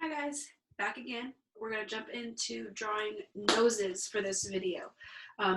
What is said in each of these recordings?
Hi guys, back again. We're going to jump into drawing noses for this video.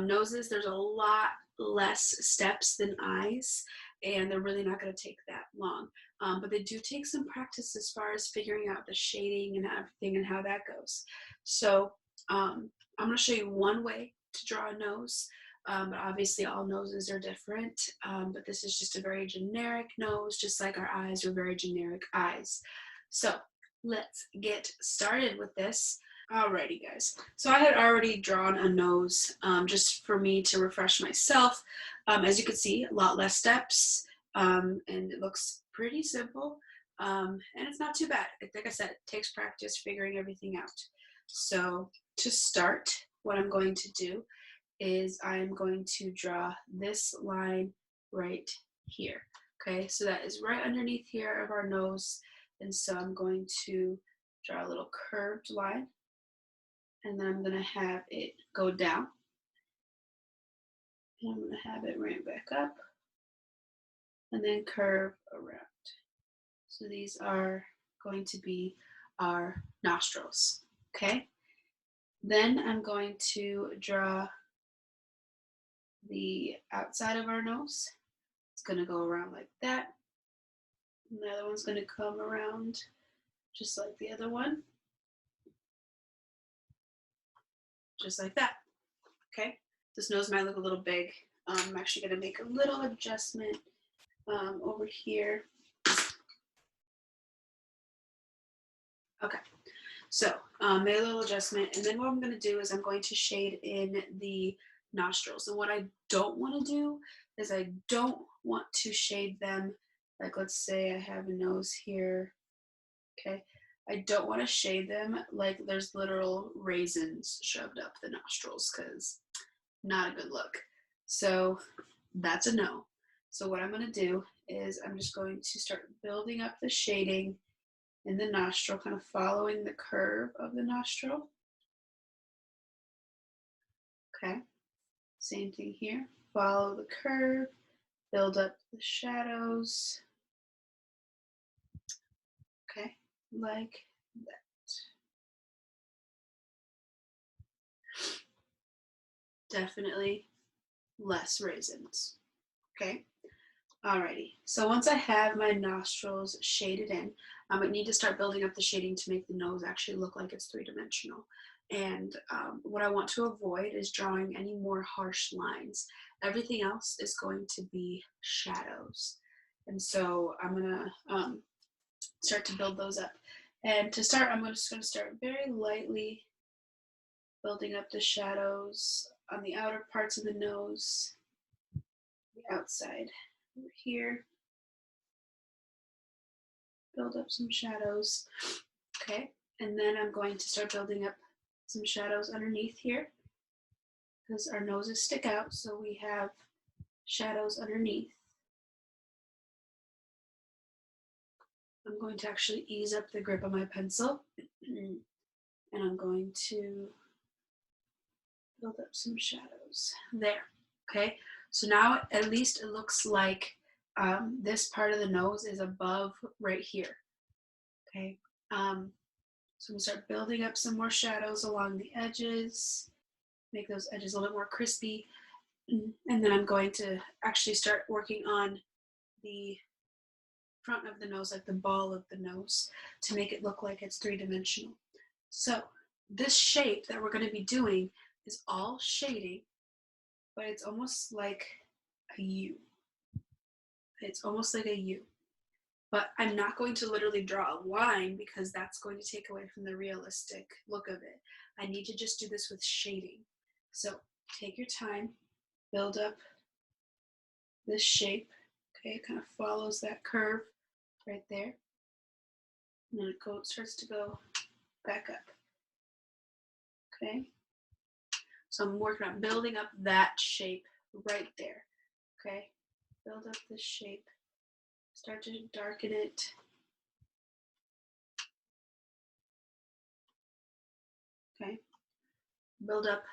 Noses, there's a lot less steps than eyes, and they're really not going to take that long. But they do take some practice as far as figuring out the shading and everything and how that goes. So I'm going to show you one way to draw a nose. But obviously all noses are different, but this is just a very generic nose, just like our eyes are very generic eyes. So let's get started with this. Alrighty guys, so I had already drawn a nose just for me to refresh myself. As you can see, a lot less steps, and it looks pretty simple, and it's not too bad. Like I said, it takes practice figuring everything out. So to start, what I'm going to do is I'm going to draw this line right here. Okay, so that is right underneath here of our nose. And so I'm going to draw a little curved line, and then I'm going to have it go down. And I'm going to have it ramp back up, and then curve around. So these are going to be our nostrils, okay? Then I'm going to draw the outside of our nose. It's going to go around like that. And the other one's going to come around just like the other one. Just like that, okay? This nose might look a little big. I'm actually going to make a little adjustment over here. Okay, so made a little adjustment, and then what I'm going to do is I'm going to shade in the nostrils. And what I don't want to do is I don't want to shade them, like let's say I have a nose here, okay? I don't want to shade them like there's literal raisins shoved up the nostrils, because not a good look. So that's a no. So what I'm going to do is I'm just going to start building up the shading in the nostril, kind of following the curve of the nostril. Okay, same thing here. Follow the curve, build up the shadows. Okay, like that. Definitely less raisins. Okay. Alrighty, so once I have my nostrils shaded in, I need to start building up the shading to make the nose actually look like it's three-dimensional. And what I want to avoid is drawing any more harsh lines. Everything else is going to be shadows. And so I'm gonna start to build those up. And to start, I'm just gonna start very lightly building up the shadows on the outer parts of the nose, the outside over here. Build up some shadows. Okay, and then I'm going to start building up some shadows underneath here, because our noses stick out, so we have shadows underneath. I'm going to actually ease up the grip of my pencil, and I'm going to build up some shadows there. Okay, so now at least it looks like this part of the nose is above right here. Okay, so I'm gonna start building up some more shadows along the edges, make those edges a little bit more crispy. And then I'm going to actually start working on the front of the nose, like the ball of the nose, to make it look like it's three-dimensional. So this shape that we're going to be doing is all shading, but it's almost like a U. It's almost like a U. But I'm not going to literally draw a line, because that's going to take away from the realistic look of it. I need to just do this with shading. So take your time, build up this shape. Okay, it kind of follows that curve right there. And then it starts to go back up. Okay, so I'm working on building up that shape right there. Okay, build up this shape, start to darken it. Okay, build up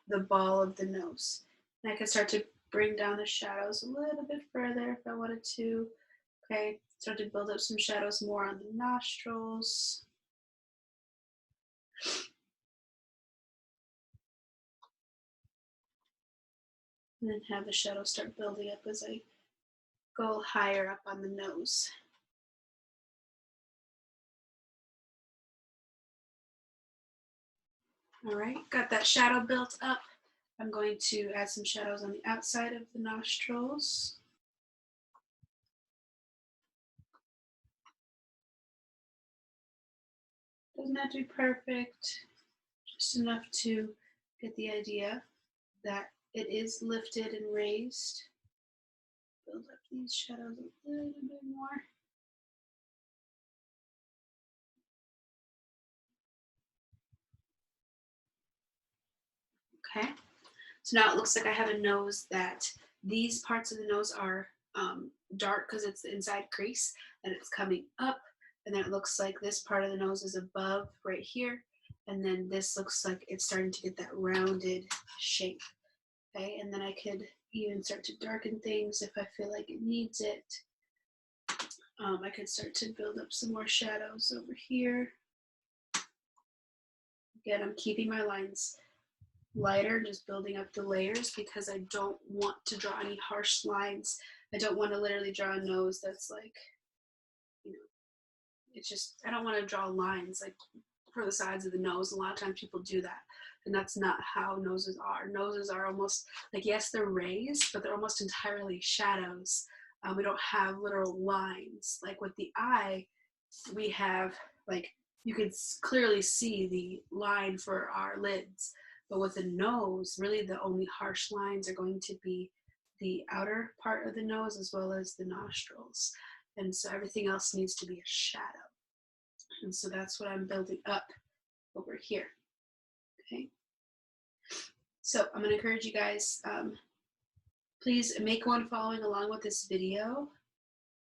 the ball of the nose. And I can start to bring down the shadows a little bit further if I wanted to. Okay, start to build up some shadows more on the nostrils. and then have the shadow start building up as I go higher up on the nose. All right, got that shadow built up. I'm going to add some shadows on the outside of the nostrils. Doesn't have to be perfect, just enough to get the idea that it is lifted and raised. Build up these shadows a little bit more. Okay, so now it looks like I have a nose that these parts of the nose are dark because it's the inside crease, and it's coming up, and then it looks like this part of the nose is above right here, and then this looks like it's starting to get that rounded shape. Okay, and then I could even start to darken things if I feel like it needs it. I could start to build up some more shadows over here. Again, I'm keeping my lines lighter, just building up the layers because I don't want to draw any harsh lines. I don't want to literally draw a nose that's like, you know, it's just, I don't want to draw lines like for the sides of the nose. A lot of times people do that, and that's not how noses are. Noses are almost like, yes, they're raised, but they're almost entirely shadows. We don't have literal lines. Like with the eye, we have like, you could clearly see the line for our lids, but with the nose, really the only harsh lines are going to be the outer part of the nose as well as the nostrils. And so everything else needs to be a shadow. And so that's what I'm building up over here. Okay. So I'm going to encourage you guys, please make one following along with this video.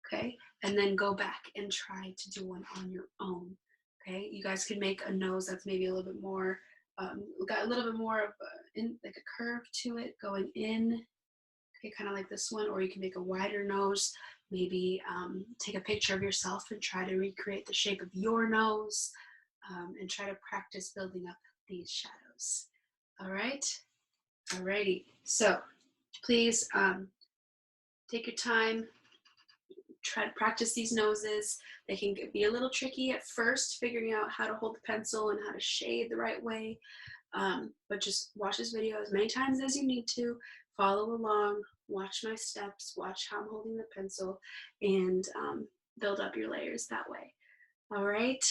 Okay. And then go back and try to do one on your own. Okay. You guys can make a nose that's maybe a little bit more, got a little bit more of like a curve to it going in. Okay. Kind of like this one, or you can make a wider nose. Maybe take a picture of yourself and try to recreate the shape of your nose, and try to practice building up these shadows. All right. Alrighty. So please take your time. Try to practice these noses. They can be a little tricky at first, figuring out how to hold the pencil and how to shade the right way. But just watch this video as many times as you need to. Follow along, watch my steps, watch how I'm holding the pencil, and build up your layers that way. All right,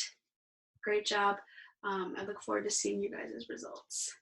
great job. I look forward to seeing you guys' results.